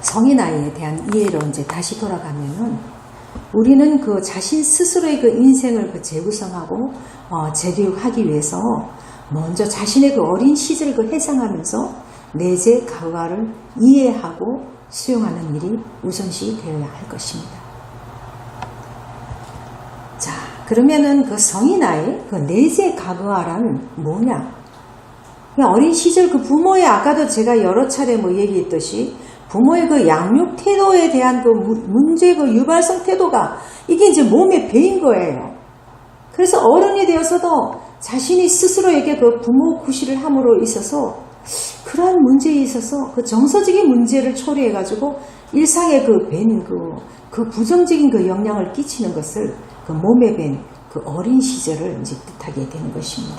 성인 아이에 대한 이해로 이제 다시 돌아가면은 우리는 그 자신 스스로의 그 인생을 그 재구성하고 재교육하기 위해서 먼저 자신의 그 어린 시절을 그 회상하면서 내재 가과를 이해하고 수용하는 일이 우선시 되어야 할 것입니다. 자, 그러면은 그 성인 아이 그 내재 가과란 뭐냐? 그냥 어린 시절 그 부모의 아까도 제가 여러 차례 뭐 얘기했듯이 부모의 그 양육 태도에 대한 그 문제 그 유발성 태도가 이게 이제 몸에 배인 거예요. 그래서 어른이 되어서도 자신이 스스로에게 그 부모 구실을 함으로 있어서 그러한 문제에 있어서 그 정서적인 문제를 초래해가지고 일상에 그 밴 그 부정적인 그 영향을 끼치는 것을 그 몸에 밴 그 어린 시절을 이제 뜻하게 되는 것입니다.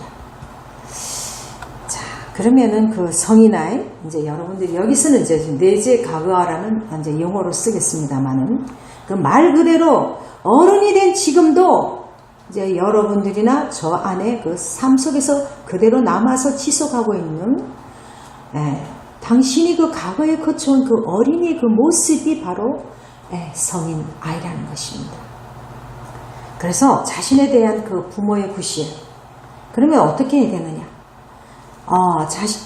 자, 그러면은 그 성인 아이, 이제 여러분들이 여기서는 이제 내재 가과라는 이제 용어로 쓰겠습니다만은 그 말 그대로 어른이 된 지금도 이제 여러분들이나 저 안에 그 삶 속에서 그대로 남아서 지속하고 있는 당신이 그 과거에 거쳐온 그 어린이의 그 모습이 바로 성인 아이라는 것입니다. 그래서 자신에 대한 그 부모의 구실, 그러면 어떻게 해야 되느냐?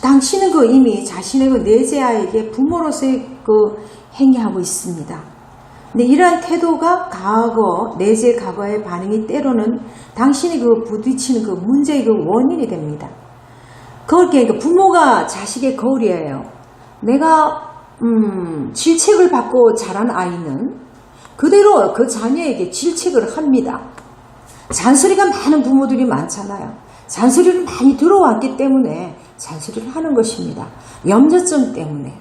당신은 그 이미 자신의 그 내재 아이에게 부모로서의 그 행위하고 있습니다. 근데 이러한 태도가 내재 과거의 반응이 때로는 당신이 그 부딪히는 그 문제의 그 원인이 됩니다. 그렇게 부모가 자식의 거울이에요. 내가 질책을 받고 자란 아이는 그대로 그 자녀에게 질책을 합니다. 잔소리가 많은 부모들이 많잖아요. 잔소리를 많이 들어왔기 때문에 잔소리를 하는 것입니다. 염려증 때문에,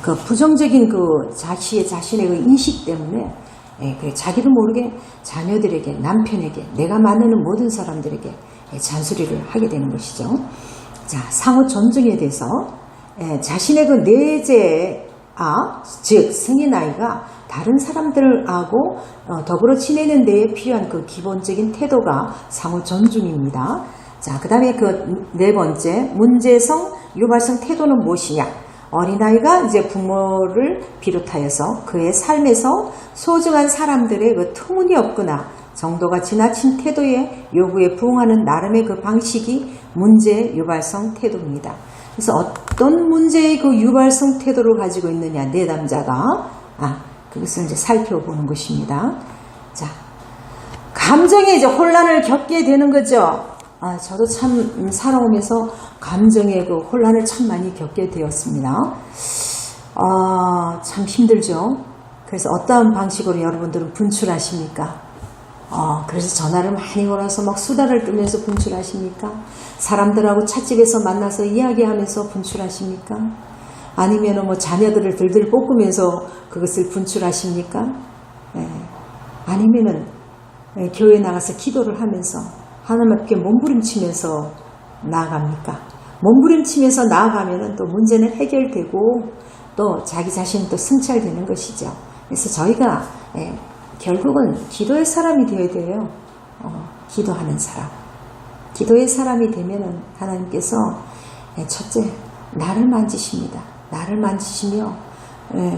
그 부정적인 그 자신의 그 인식 때문에, 자기도 모르게 자녀들에게, 남편에게, 내가 만나는 모든 사람들에게 잔소리를 하게 되는 것이죠. 자, 상호 존중에 대해서 자신의 그 즉 성인 아이가 다른 사람들하고 더불어 지내는 데에 필요한 그 기본적인 태도가 상호 존중입니다. 자, 그 다음에 그 네 번째 문제성 유발성 태도는 무엇이냐? 어린아이가 이제 부모를 비롯하여서 그의 삶에서 소중한 사람들의 그 터무니없거나 정도가 지나친 태도의 요구에 부응하는 나름의 그 방식이 문제 유발성 태도입니다. 그래서 어떤 문제의 그 유발성 태도를 가지고 있느냐, 내담자가 그것을 이제 살펴보는 것입니다. 자, 감정에 이제 혼란을 겪게 되는 거죠. 저도 참 살아오면서 감정의 그 혼란을 참 많이 겪게 되었습니다. 참 힘들죠. 그래서 어떠한 방식으로 여러분들은 분출하십니까? 그래서 전화를 많이 걸어서 막 수다를 떨면서 분출하십니까? 사람들하고 찻집에서 만나서 이야기하면서 분출하십니까? 아니면 뭐 자녀들을 들들 볶으면서 그것을 분출하십니까? 아니면은 교회에 나가서 기도를 하면서 하나님 앞에 몸부림치면서 나아갑니까? 몸부림치면서 나아가면은 또 문제는 해결되고 또 자기 자신은 또 성찰되는 것이죠. 그래서 저희가 결국은 기도의 사람이 되어야 돼요. 기도하는 사람. 기도의 사람이 되면은 하나님께서 첫째, 나를 만지십니다. 나를 만지시며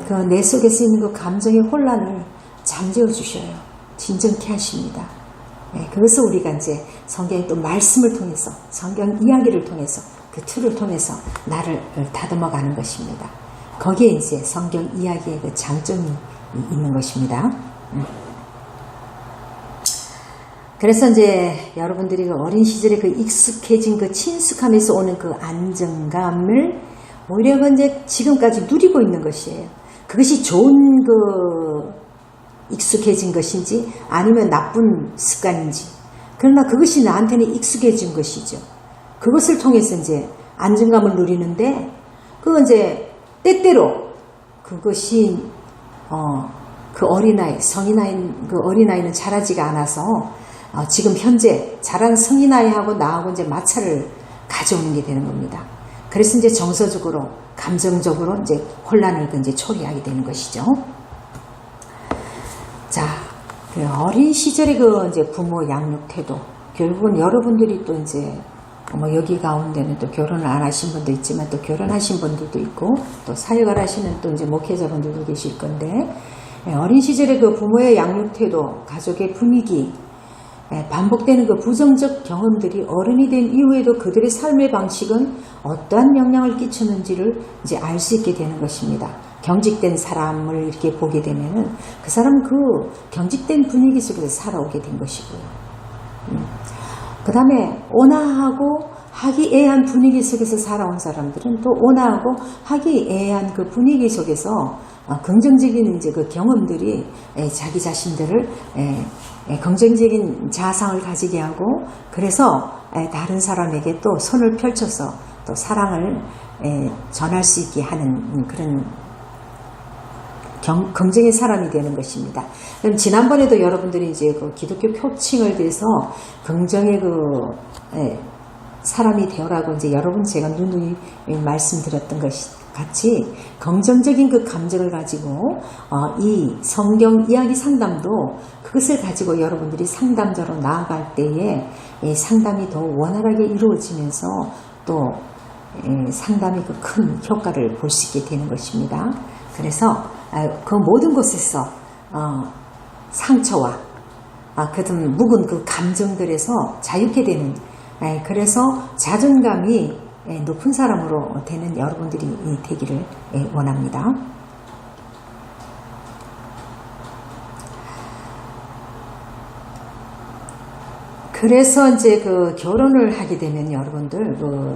그 내 속에서 있는 그 감정의 혼란을 잠재워 주셔요. 진정케 하십니다. 그것을 우리가 이제 성경의 또 말씀을 통해서, 성경 이야기를 통해서, 그 틀을 통해서 나를 다듬어 가는 것입니다. 거기에 이제 성경 이야기의 그 장점이 있는 것입니다. 그래서 이제 여러분들이 그 어린 시절에 그 익숙해진 그 친숙함에서 오는 그 안정감을 오히려 그 이제 지금까지 누리고 있는 것이에요. 그것이 좋은 그 익숙해진 것인지 아니면 나쁜 습관인지, 그러나 그것이 나한테는 익숙해진 것이죠. 그것을 통해서 이제 안정감을 누리는데, 그 이제 때때로 그것이 그 어린아이, 성인아이, 그 어린아이는 자라지가 않아서 지금 현재 자란 성인아이하고 나하고 이제 마찰을 가져오는 게 되는 겁니다. 그래서 이제 정서적으로, 감정적으로 이제 혼란을 이제 초래하게 되는 것이죠. 자, 그 어린 시절의 그 이제 부모 양육 태도, 결국은 여러분들이 또 이제 뭐 여기 가운데는 또 결혼을 안 하신 분도 있지만 또 결혼하신 분들도 있고 또 사역을 하시는 또 이제 목회자분들도 계실 건데, 어린 시절에 그 부모의 양육 태도, 가족의 분위기, 반복되는 그 부정적 경험들이 어른이 된 이후에도 그들의 삶의 방식은 어떠한 영향을 끼치는지를 이제 알 수 있게 되는 것입니다. 경직된 사람을 이렇게 보게 되면은 그 사람은 그 경직된 분위기 속에서 살아오게 된 것이고요. 그 다음에 온화하고 화기애애한 분위기 속에서 살아온 사람들은 또 온화하고 화기애애한 그 분위기 속에서 긍정적인 이제 그 경험들이 자기 자신들을 긍정적인 자상을 가지게 하고, 그래서 다른 사람에게 또 손을 펼쳐서 또 사랑을 전할 수 있게 하는 그런 긍정의 사람이 되는 것입니다. 그럼 지난번에도 여러분들이 이제 그 기독교 표칭을 대해서 긍정의 그 사람이 되어라고 이제 여러분 제가 누누이 말씀드렸던 것이 같이 긍정적인 그 감정을 가지고 이 성경 이야기 상담도 그것을 가지고 여러분들이 상담자로 나아갈 때에 상담이 더 원활하게 이루어지면서 또 상담이 그 큰 효과를 볼 수 있게 되는 것입니다. 그래서 그 모든 곳에서 상처와 그든 묵은 그 감정들에서 자유케 되는, 그래서 자존감이 높은 사람으로 되는 여러분들이 되기를 원합니다. 그래서 이제 그 결혼을 하게 되면 여러분들 그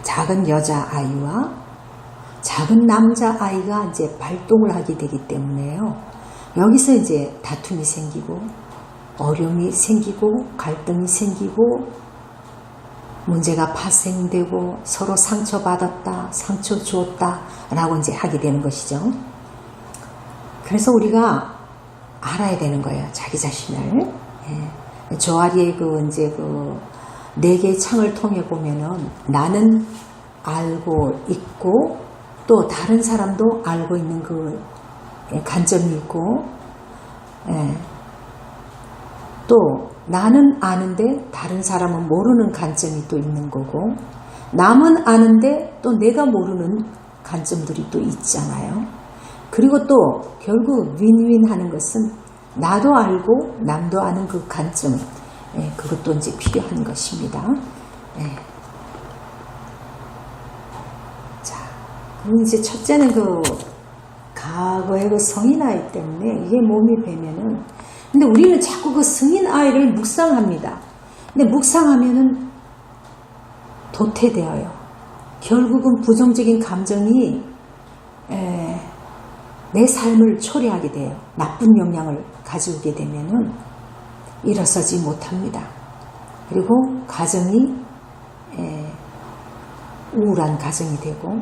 작은 여자 아이와 작은 남자 아이가 이제 발동을 하게 되기 때문에요. 여기서 이제 다툼이 생기고 어려움이 생기고 갈등이 생기고 문제가 파생되고 서로 상처받았다, 상처 주었다 라고 이제 하게 되는 것이죠. 그래서 우리가 알아야 되는 거예요. 자기 자신을. 조아리의 그 이제 그 네 개의 창을 통해 보면은 나는 알고 있고 또 다른 사람도 알고 있는 그 관점이 있고, 또 나는 아는데 다른 사람은 모르는 관점이 또 있는 거고, 남은 아는데 또 내가 모르는 관점들이 또 있잖아요. 그리고 또 결국 윈윈 하는 것은 나도 알고 남도 아는 그 관점, 그것도 이제 필요한 것입니다. 자, 그럼 이제 첫째는 그 과거의 그 성인 아이 때문에 이게 몸이 배면은, 근데 우리는 자꾸 그 성인 아이를 묵상합니다. 근데 묵상하면은 도태되어요. 결국은 부정적인 감정이 내 삶을 초래하게 돼요. 나쁜 영향을 가져오게 되면은 일어서지 못합니다. 그리고 가정이 우울한 가정이 되고,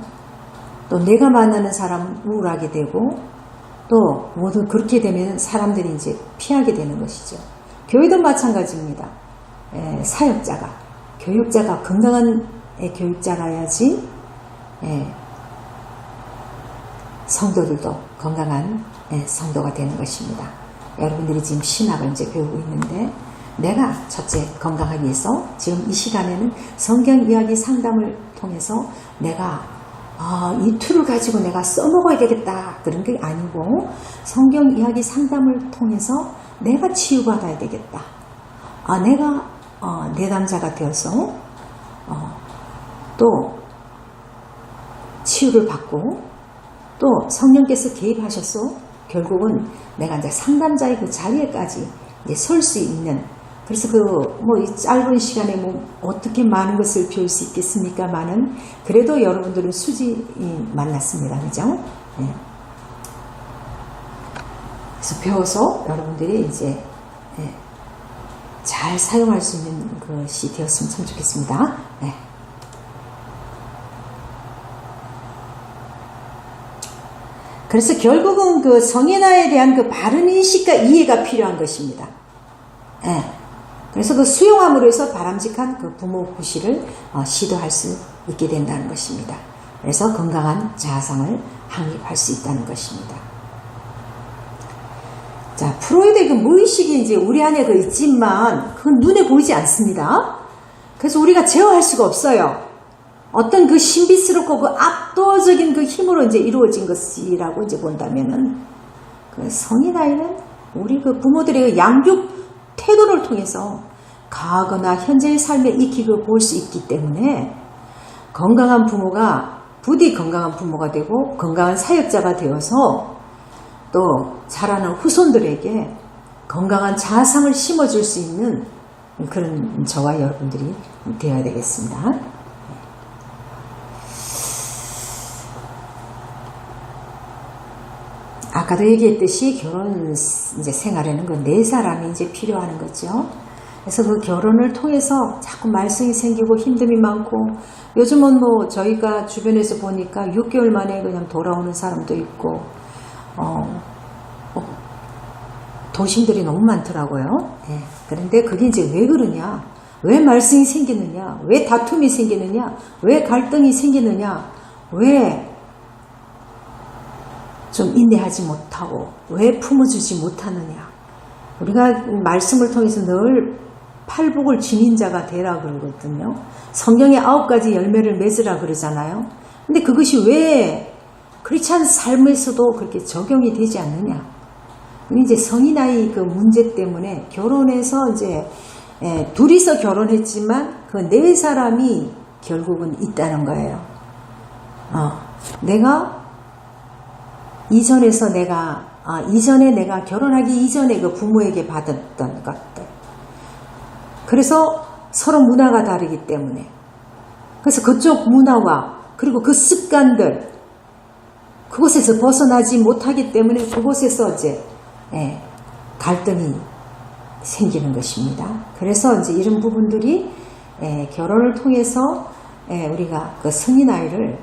또 내가 만나는 사람은 우울하게 되고, 또 모두 그렇게 되면 사람들이 이제 피하게 되는 것이죠. 교회도 마찬가지입니다. 사역자가, 교육자가 건강한 교육자라야지 성도들도 건강한 성도가 되는 것입니다. 여러분들이 지금 신학을 이제 배우고 있는데, 내가 첫째 건강하기 위해서 지금 이 시간에는 성경 이야기 상담을 통해서 내가 이 툴을 가지고 내가 써먹어야 되겠다 그런 게 아니고, 성경 이야기 상담을 통해서 내가 치유받아야 되겠다. 내가 내담자가 되어서 또 치유를 받고, 또 성령께서 개입하셔서 결국은 내가 이제 상담자의 그 자리에까지 이제 설 수 있는, 그래서 그 뭐 이 짧은 시간에 뭐 어떻게 많은 것을 배울 수 있겠습니까만은, 그래도 여러분들은 수지이 만났습니다. 그죠? 그래서 배워서 여러분들이 이제 잘 사용할 수 있는 것이 되었으면 참 좋겠습니다. 그래서 결국은 그 성인아에 대한 그 바른 인식과 이해가 필요한 것입니다. 그래서 그 수용함으로 해서 바람직한 그 부모 구실을 시도할 수 있게 된다는 것입니다. 그래서 건강한 자아상을 확립할 수 있다는 것입니다. 자, 프로이드의 그 무의식이 이제 우리 안에 그 있지만 그건 눈에 보이지 않습니다. 그래서 우리가 제어할 수가 없어요. 어떤 그 신비스럽고 그 압도적인 그 힘으로 이제 이루어진 것이라고 이제 본다면은 그 성인 아이는 우리 그 부모들의 그 양육 태도를 통해서 과거나 현재의 삶에 익히 볼 수 있기 때문에 건강한 부모가 부디 건강한 부모가 되고 건강한 사역자가 되어서 또 자라는 후손들에게 건강한 자상을 심어줄 수 있는 그런 저와 여러분들이 되어야 되겠습니다. 아까도 얘기했듯이 결혼 이제 생활에는 그 네 사람이 이제 필요한 거죠. 그래서 그 결혼을 통해서 자꾸 말썽이 생기고 힘듦이 많고 요즘은 뭐 저희가 주변에서 보니까 6개월 만에 그냥 돌아오는 사람도 있고 도심들이 너무 많더라고요. 네. 그런데 그게 이제 왜 그러냐? 왜 말썽이 생기느냐? 왜 다툼이 생기느냐? 왜 갈등이 생기느냐? 왜 좀 인내하지 못하고 왜 품어주지 못하느냐? 우리가 말씀을 통해서 늘 팔복을 지닌 자가 되라 그러거든요. 성경의 9가지 열매를 맺으라 그러잖아요. 근데 그것이 왜 크리스찬 삶에서도 그렇게 적용이 되지 않느냐? 이제 성인 나이 그 문제 때문에 결혼해서 이제 둘이서 결혼했지만 그 네 사람이 결국은 있다는 거예요. 이전에 내가 결혼하기 이전에 그 부모에게 받았던 것들. 그래서 서로 문화가 다르기 때문에. 그래서 그쪽 문화와 그리고 그 습관들, 그곳에서 벗어나지 못하기 때문에 그곳에서 이제 갈등이 생기는 것입니다. 그래서 이제 이런 부분들이 결혼을 통해서 우리가 그 성인 아이를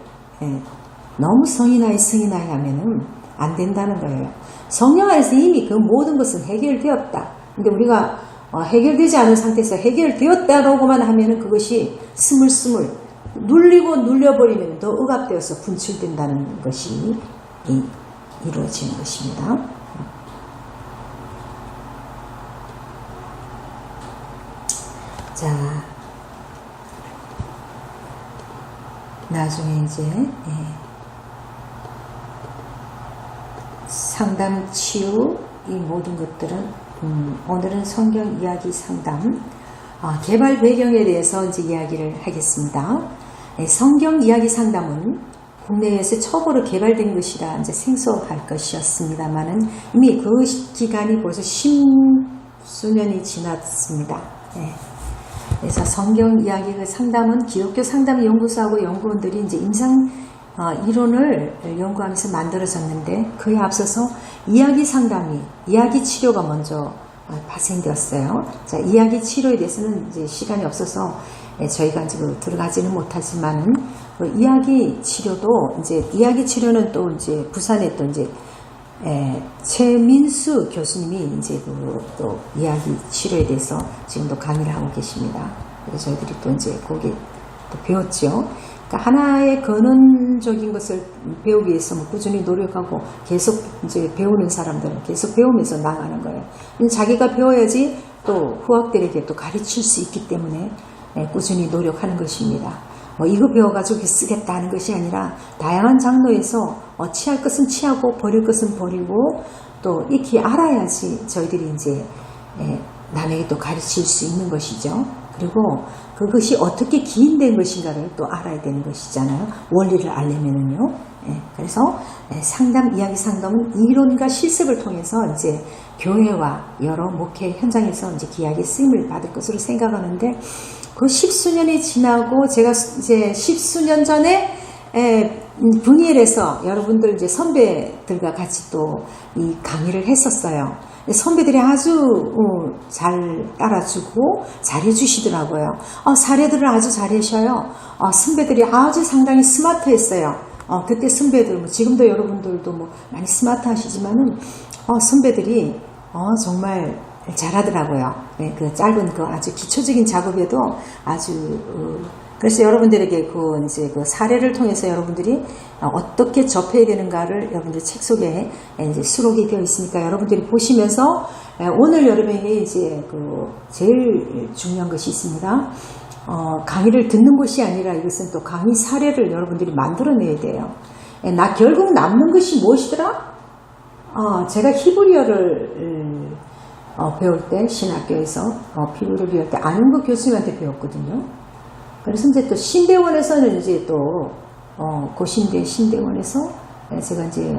너무 성인 아이 하면은 안 된다는 거예요. 성령 안에서 이미 그 모든 것은 해결되었다. 근데 우리가 해결되지 않은 상태에서 해결되었다라고만 하면은 그것이 스물스물 눌리고 눌려버리면 더 억압되어서 분출된다는 것이 이루어지는 것입니다. 자, 나중에 이제 상담, 치유 이 모든 것들은 오늘은 성경 이야기 상담 개발 배경에 대해서 이제 이야기를 하겠습니다. 성경 이야기 상담은 국내에서 처음으로 개발된 것이라 이제 생소할 것이었습니다만은 이미 그 기간이 벌써 10수년이 지났습니다. 그래서 성경 이야기 그 상담은 기독교 상담 연구소하고 연구원들이 이제 임상 이론을 연구하면서 만들어졌는데 그에 앞서서 이야기 상담이 이야기 치료가 먼저 발생되었어요. 자, 이야기 치료에 대해서는 이제 시간이 없어서 저희가 지금 들어가지는 못하지만은 그 이야기 치료도 이제 이야기 치료는 또 이제 부산에 또 이제 최민수 교수님이 이제 또 이야기 치료에 대해서 지금도 강의를 하고 계십니다. 그래서 저희들이 또 이제 거기 또 배웠죠. 그러니까 하나의 근원적인 것을 배우기 위해서 뭐 꾸준히 노력하고 계속 이제 배우는 사람들은 계속 배우면서 나가는 거예요. 자기가 배워야지 또 후학들에게 또 가르칠 수 있기 때문에 꾸준히 노력하는 것입니다. 이거 배워가지고 쓰겠다 하는 것이 아니라 다양한 장르에서 취할 것은 취하고 버릴 것은 버리고 또 익히 알아야지 저희들이 이제 남에게 또 가르칠 수 있는 것이죠. 그리고 그것이 어떻게 기인된 것인가를 또 알아야 되는 것이잖아요. 원리를 알려면은요. 그래서 상담, 이야기 상담은 이론과 실습을 통해서 이제 교회와 여러 목회 현장에서 이제 귀하게 쓰임을 받을 것으로 생각하는데 그 10수년이 지나고 제가 이제 10수년 전에 분이엘에서 여러분들 이제 선배들과 같이 또 이 강의를 했었어요. 선배들이 아주 잘 따라주고 잘해주시더라고요. 사례들을 아주 잘하셔요. 선배들이 아주 상당히 스마트했어요. 그때 선배들, 지금도 여러분들도 뭐 많이 스마트하시지만은 선배들이 정말 잘하더라고요. 그 짧은 그 아주 기초적인 작업에도 아주 그래서 여러분들에게 이제 그 사례를 통해서 여러분들이 어떻게 접해야 되는가를 여러분들 책 속에 이제 수록이 되어 있으니까 여러분들이 보시면서 오늘 여러분에게 이제 그 제일 중요한 것이 있습니다. 강의를 듣는 것이 아니라 이것은 또 강의 사례를 여러분들이 만들어내야 돼요. 나 결국 남는 것이 무엇이더라? 제가 히브리어를 배울 때 신학교에서 히브리어를 배울 때 안윤국 교수님한테 배웠거든요. 그래서 이제 또 신대원에서는 이제 또 고신대 신대원에서 제가 이제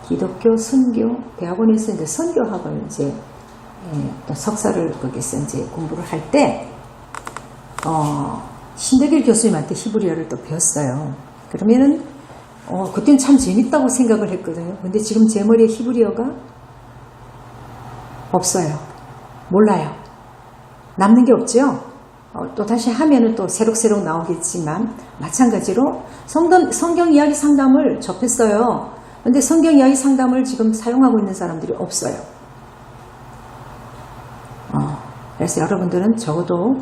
기독교 선교 대학원에서 이제 선교학을 이제 또 석사를 거기서 이제 공부를 할 때 신대길 교수님한테 히브리어를 또 배웠어요. 그러면은 그때는 참 재밌다고 생각을 했거든요. 근데 지금 제 머리에 히브리어가 없어요. 몰라요. 남는 게 없죠. 또 다시 하면은 또 새록새록 나오겠지만 마찬가지로 성경 이야기 상담을 접했어요. 근데 성경 이야기 상담을 지금 사용하고 있는 사람들이 없어요. 그래서 여러분들은 적어도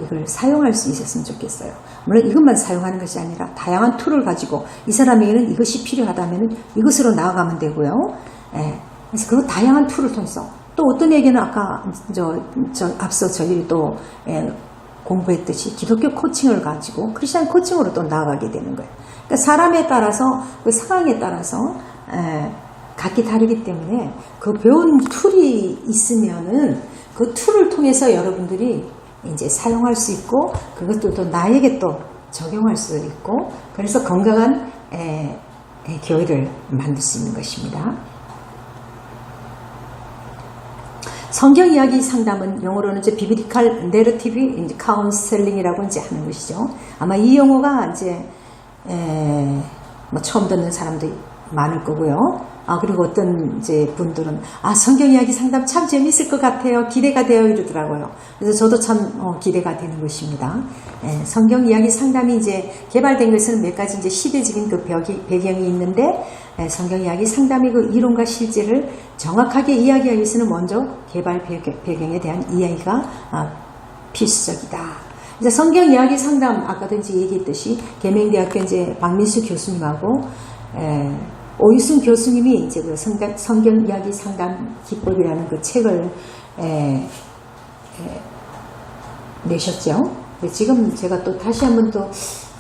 이걸 사용할 수 있었으면 좋겠어요. 물론 이것만 사용하는 것이 아니라 다양한 툴을 가지고 이 사람에게는 이것이 필요하다면 이것으로 나아가면 되고요. 그래서 그 다양한 툴을 통해서 또 어떤 얘기는 아까 앞서 저희들이 또 공부했듯이 기독교 코칭을 가지고 크리스천 코칭으로 또 나아가게 되는 거예요. 그러니까 사람에 따라서 그 상황에 따라서 각기 다르기 때문에 그 배운 툴이 있으면은 그 툴을 통해서 여러분들이 이제 사용할 수 있고 그것도 또 나에게 또 적용할 수 있고 그래서 건강한 교회를 만들 수 있는 것입니다. 성경 이야기 상담은 영어로는 이제 비블리컬 내러티브 카운셀링이라고 이제 하는 것이죠. 아마 이 용어가 이제 뭐 처음 듣는 사람도 많을 거고요. 그리고 어떤 이제 분들은 성경 이야기 상담 참 재밌을 것 같아요. 기대가 돼요 이러더라고요. 그래서 저도 참 기대가 되는 것입니다. 성경 이야기 상담이 이제 개발된 것은 몇 가지 이제 시대적인 그 배경이 있는데 성경 이야기 상담의 그 이론과 실제를 정확하게 이야기하기 위해서는 먼저 개발 배경에 대한 이야기가 필수적이다. 이제 성경 이야기 상담 아까도 이제 얘기했듯이 계명대학교 이제 박민수 교수님하고 오유순 교수님이 이제 그 성경 이야기 상담 기법이라는 그 책을 내셨죠. 지금 제가 또 다시 한번 또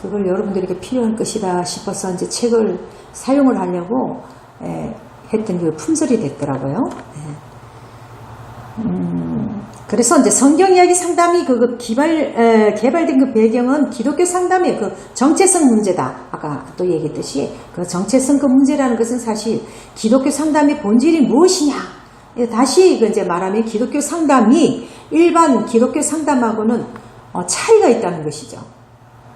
그걸 여러분들에게 필요할 것이다 싶어서 이제 책을 사용을 하려고 했던 그 품절이 됐더라고요. 그래서 이제 성경 이야기 상담이 개발된 그 배경은 기독교 상담의 그 정체성 문제다. 아까 또 얘기했듯이 그 정체성 그 문제라는 것은 사실 기독교 상담의 본질이 무엇이냐. 다시 이제 말하면 기독교 상담이 일반 기독교 상담하고는 차이가 있다는 것이죠.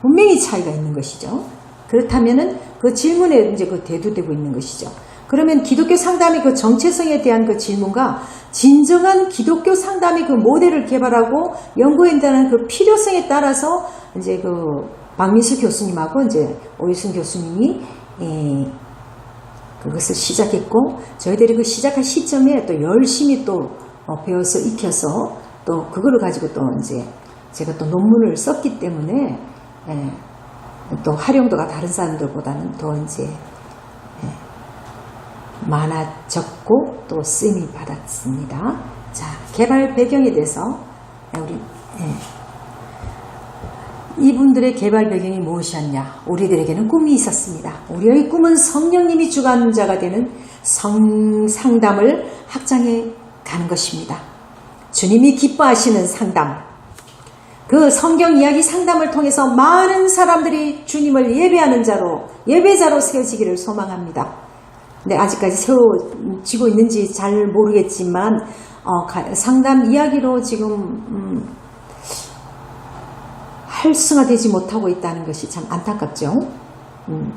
분명히 차이가 있는 것이죠. 그렇다면은 그 질문에 이제 그 대두되고 있는 것이죠. 그러면 기독교 상담의 그 정체성에 대한 그 질문과 진정한 기독교 상담의 그 모델을 개발하고 연구한다는 그 필요성에 따라서 이제 그 박민수 교수님하고 이제 오유순 교수님이 그것을 시작했고 저희들이 그 시작한 시점에 또 열심히 또 배워서 익혀서 또 그거를 가지고 또 이제 제가 또 논문을 썼기 때문에 또 활용도가 다른 사람들보다는 더 이제 많아졌고 또 쓰임이 받았습니다. 자, 개발 배경에 대해서 우리 이분들의 개발 배경이 무엇이었냐? 우리들에게는 꿈이 있었습니다. 우리의 꿈은 성령님이 주관자가 되는 상담을 확장해 가는 것입니다. 주님이 기뻐하시는 상담. 그 성경 이야기 상담을 통해서 많은 사람들이 주님을 예배하는 예배자로 세워지기를 소망합니다. 근데 아직까지 세워지고 있는지 잘 모르겠지만 상담 이야기로 지금 활성화되지 못하고 있다는 것이 참 안타깝죠.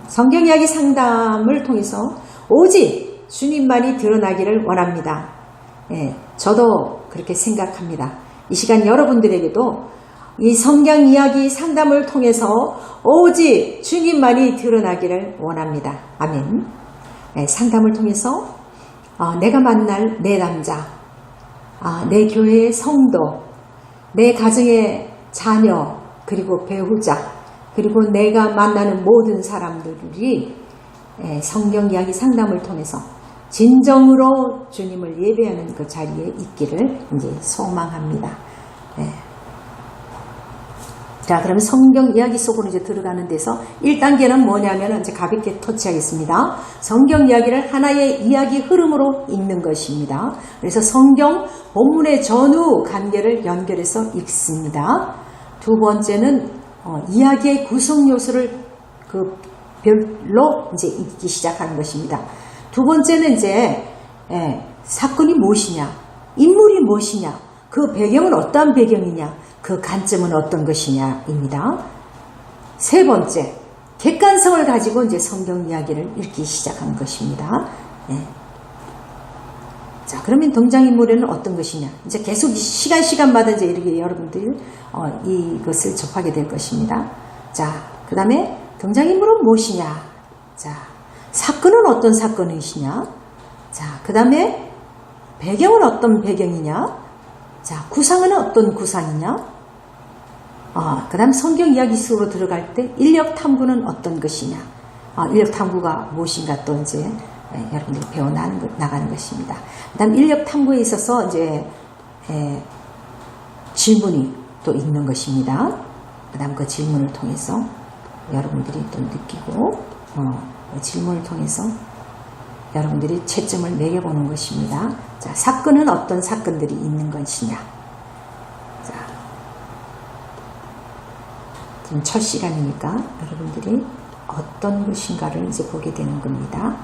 성경 이야기 상담을 통해서 오직 주님만이 드러나기를 원합니다. 저도 그렇게 생각합니다. 이 시간 여러분들에게도 이 성경 이야기 상담을 통해서 오직 주님만이 드러나기를 원합니다. 아멘. 상담을 통해서 내가 만날 내 남자, 내 교회의 성도, 내 가정의 자녀, 그리고 배우자, 그리고 내가 만나는 모든 사람들이 성경 이야기 상담을 통해서 진정으로 주님을 예배하는 그 자리에 있기를 이제 소망합니다. 자, 그럼 성경 이야기 속으로 이제 들어가는 데서 1단계는 뭐냐면 이제 가볍게 터치하겠습니다. 성경 이야기를 하나의 이야기 흐름으로 읽는 것입니다. 그래서 성경 본문의 전후 관계를 연결해서 읽습니다. 두 번째는 이야기의 구성 요소를 그 별로 이제 읽기 시작하는 것입니다. 두 번째는 이제 사건이 무엇이냐, 인물이 무엇이냐, 그 배경은 어떠한 배경이냐, 그 관점은 어떤 것이냐입니다. 세 번째, 객관성을 가지고 이제 성경 이야기를 읽기 시작하는 것입니다. 자, 그러면 등장인물에는 어떤 것이냐? 이제 계속 시간마다 이제 이렇게 여러분들 이것을 접하게 될 것입니다. 자, 그 다음에 등장인물은 무엇이냐? 자, 사건은 어떤 사건이시냐? 자, 그 다음에 배경은 어떤 배경이냐? 자, 구상은 어떤 구상이냐? 그 다음 성경 이야기 속으로 들어갈 때 인력 탐구는 어떤 것이냐? 인력 탐구가 무엇인가 또 이제 여러분들이 배워 나가는 것입니다. 그 다음 인력 탐구에 있어서 이제 질문이 또 있는 것입니다. 그 다음 그 질문을 통해서 여러분들이 또 느끼고 그 질문을 통해서 여러분들이 채점을 매겨보는 것입니다. 자, 사건은 어떤 사건들이 있는 것이냐? 자, 지금 첫 시간이니까 여러분들이 어떤 것인가를 이제 보게 되는 겁니다.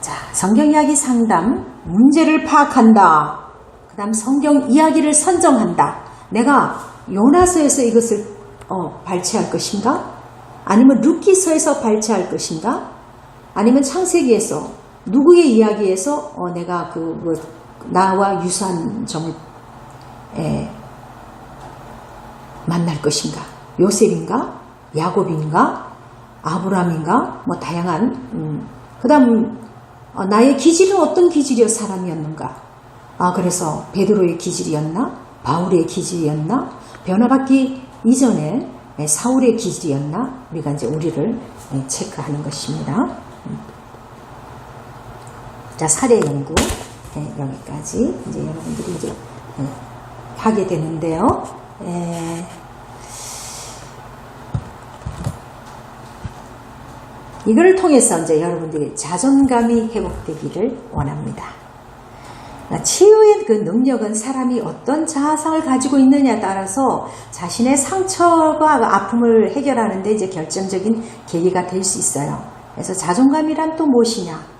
자, 성경 이야기 상담, 문제를 파악한다. 그 다음 성경 이야기를 선정한다. 내가 요나서에서 이것을 발췌할 것인가? 아니면 룻기서에서 발췌할 것인가? 아니면 창세기에서 누구의 이야기에서 내가 나와 유사한 점을 만날 것인가? 요셉인가? 야곱인가? 아브라함인가? 뭐 다양한 그 다음 나의 기질은 어떤 기질의 사람이었는가? 그래서 베드로의 기질이었나? 바울의 기질이었나? 변화받기 이전에 사울의 기질이었나? 우리가 이제 우리를 체크하는 것입니다. 자, 사례 연구 여기까지 이제 여러분들이 이제 하게 되는데요. 이걸 통해서 이제 여러분들이 자존감이 회복되기를 원합니다. 치유의 그 능력은 사람이 어떤 자아상을 가지고 있느냐에 따라서 자신의 상처와 아픔을 해결하는 데 이제 결정적인 계기가 될 수 있어요. 그래서 자존감이란 또 무엇이냐?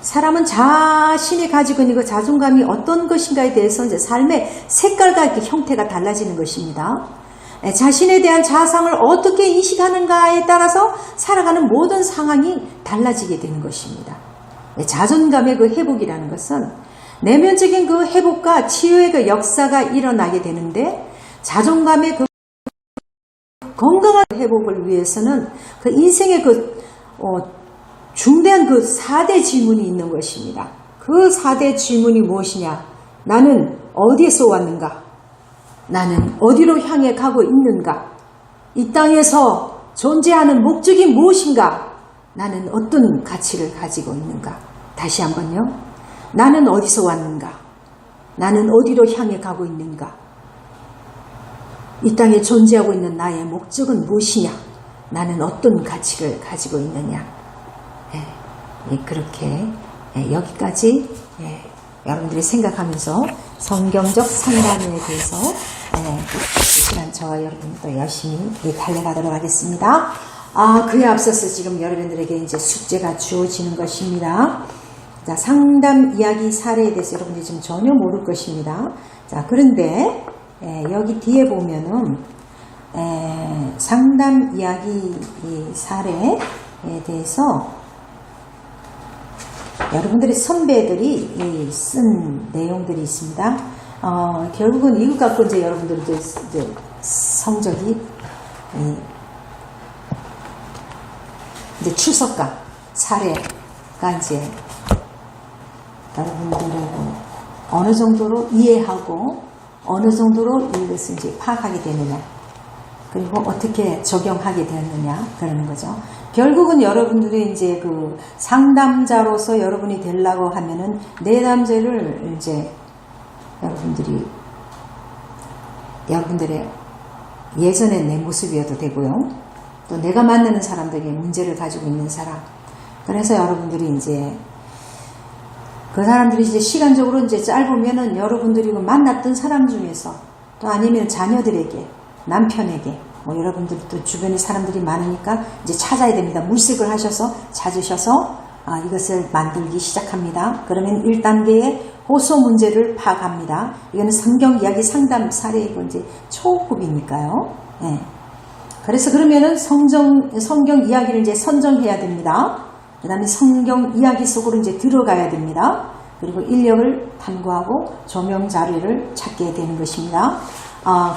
사람은 자신이 가지고 있는 그 자존감이 어떤 것인가에 대해서 이제 삶의 색깔과 이렇게 형태가 달라지는 것입니다. 자신에 대한 자아상을 어떻게 인식하는가에 따라서 살아가는 모든 상황이 달라지게 되는 것입니다. 자존감의 그 회복이라는 것은 내면적인 그 회복과 치유의 그 역사가 일어나게 되는데, 자존감의 그 건강한 회복을 위해서는 그 인생의 그 중대한 그 4대 질문이 있는 것입니다. 그 4대 질문이 무엇이냐? 나는 어디에서 왔는가? 나는 어디로 향해 가고 있는가? 이 땅에서 존재하는 목적이 무엇인가? 나는 어떤 가치를 가지고 있는가? 다시 한번요. 나는 어디서 왔는가? 나는 어디로 향해 가고 있는가? 이 땅에 존재하고 있는 나의 목적은 무엇이냐? 나는 어떤 가치를 가지고 있느냐? 그렇게 여기까지 여러분들이 생각하면서 성경적 상담에 대해서 이 시간 저와 여러분도 열심히 달려가도록 하겠습니다. 그에 앞서서 지금 여러분들에게 이제 숙제가 주어지는 것입니다. 자, 상담 이야기 사례에 대해서 여러분들이 지금 전혀 모를 것입니다. 자, 그런데 여기 뒤에 보면은 상담 이야기 사례에 대해서 여러분들의 선배들이 쓴 내용들이 있습니다. 결국은 이것 갖고 이제 여러분들도 이제 성적이 이제 출석과 사례가 이제 여러분들이 어느 정도로 이해하고 어느 정도로 이것을 이제 파악하게 되느냐, 그리고 어떻게 적용하게 되느냐 그러는 거죠. 결국은 여러분들이 이제 그 상담자로서 여러분이 되려고 하면은 내담제를 이제 여러분들의 예전의 내 모습이어도 되고요. 또 내가 만나는 사람들에게 문제를 가지고 있는 사람. 그래서 여러분들이 이제 그 사람들이 이제 시간적으로 이제 짧으면은 여러분들이 만났던 사람 중에서 또 아니면 자녀들에게, 남편에게, 뭐 여러분들 또 주변에 사람들이 많으니까 이제 찾아야 됩니다. 물색을 하셔서 찾으셔서 이것을 만들기 시작합니다. 그러면 1단계의 호소 문제를 파악합니다. 이거는 성경 이야기 상담 사례이고 이제 초급이니까요. 네. 그래서 그러면은 성경 이야기를 이제 선정해야 됩니다. 그 다음에 성경 이야기 속으로 이제 들어가야 됩니다. 그리고 인력을 탐구하고 조명 자료를 찾게 되는 것입니다.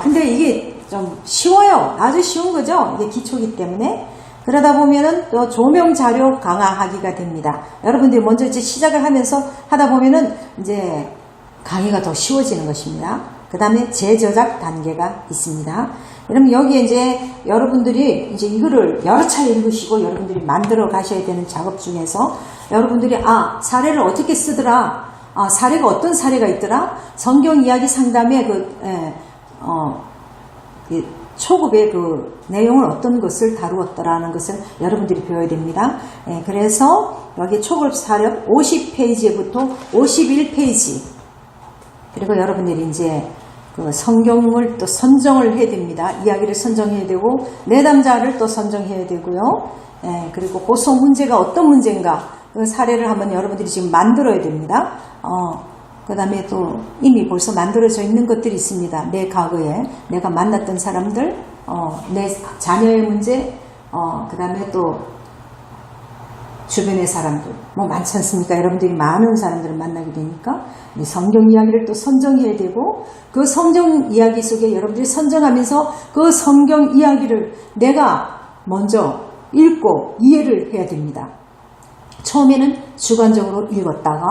근데 이게 좀 쉬워요. 아주 쉬운 거죠. 이게 기초이기 때문에. 그러다 보면은 또 조명 자료 강화하기가 됩니다. 여러분들이 먼저 이제 시작을 하다 보면은 이제 강의가 더 쉬워지는 것입니다. 그 다음에 재저작 단계가 있습니다. 그러면 여기에 이제 여러분들이 이제 이거를 여러 차례 읽으시고 여러분들이 만들어 가셔야 되는 작업 중에서 여러분들이 사례를 어떻게 쓰더라, 사례가 어떤 사례가 있더라, 성경 이야기 상담의 초급의 그 내용을 어떤 것을 다루었더라는 것을 여러분들이 배워야 됩니다. 그래서 여기 초급 사력 50페이지부터 51페이지, 그리고 여러분들이 이제 그 성경을 또 선정을 해야 됩니다. 이야기를 선정해야 되고 내담자를 또 선정해야 되고요. 그리고 고소 문제가 어떤 문제인가 그 사례를 한번 여러분들이 지금 만들어야 됩니다. 그 다음에 또 이미 벌써 만들어져 있는 것들이 있습니다. 내 과거에 내가 만났던 사람들, 내 자녀의 문제, 그 다음에 또 주변의 사람들, 뭐 많지 않습니까? 여러분들이 많은 사람들을 만나게 되니까 성경 이야기를 또 선정해야 되고, 그 성경 이야기 속에 여러분들이 선정하면서 그 성경 이야기를 내가 먼저 읽고 이해를 해야 됩니다. 처음에는 주관적으로 읽었다가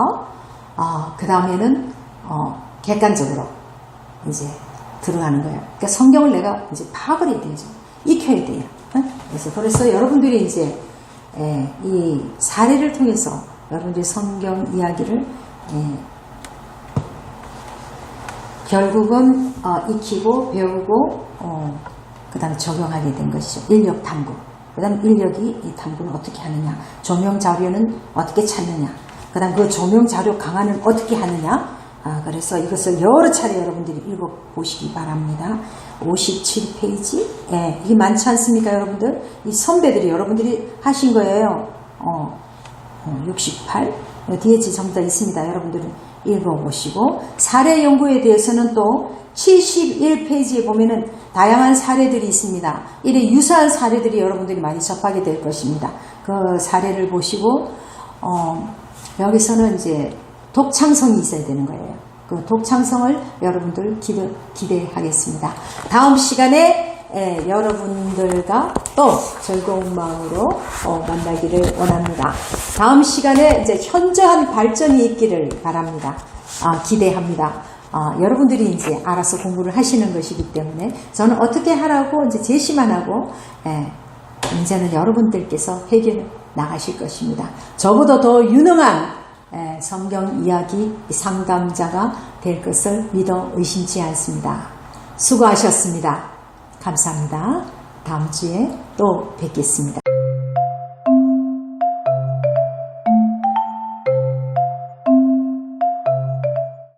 그 다음에는 객관적으로 이제 들어가는 거예요. 그러니까 성경을 내가 이제 파악을 해야 되죠. 익혀야 돼요. 그래서 여러분들이 이제 이 사례를 통해서 여러분들이 성경 이야기를 결국은 익히고 배우고 그 다음에 적용하게 된 것이죠. 인력 탐구. 그 다음 인력이 이 탐구는 어떻게 하느냐, 조명 자료는 어떻게 찾느냐, 그 다음 그 조명 자료 강화는 어떻게 하느냐. 그래서 이것을 여러 차례 여러분들이 읽어보시기 바랍니다. 57페이지. 이게 많지 않습니까, 여러분들? 이 선배들이 여러분들이 하신 거예요. 68. 뒤에 전부 다 있습니다. 여러분들은 읽어보시고, 사례 연구에 대해서는 또 71페이지에 보면은 다양한 사례들이 있습니다. 이래 유사한 사례들이 여러분들이 많이 접하게 될 것입니다. 그 사례를 보시고, 여기서는 이제 독창성이 있어야 되는 거예요. 그 독창성을 여러분들 기대하겠습니다. 다음 시간에 여러분들과 또 즐거운 마음으로 만나기를 원합니다. 다음 시간에 이제 현저한 발전이 있기를 바랍니다. 기대합니다. 여러분들이 이제 알아서 공부를 하시는 것이기 때문에 저는 어떻게 하라고 이제 제시만 하고 이제는 여러분들께서 해결 나가실 것입니다. 저보다 더 유능한 성경 이야기 상담자가 될 것을 믿어 의심치 않습니다. 수고하셨습니다. 감사합니다. 다음 주에 또 뵙겠습니다.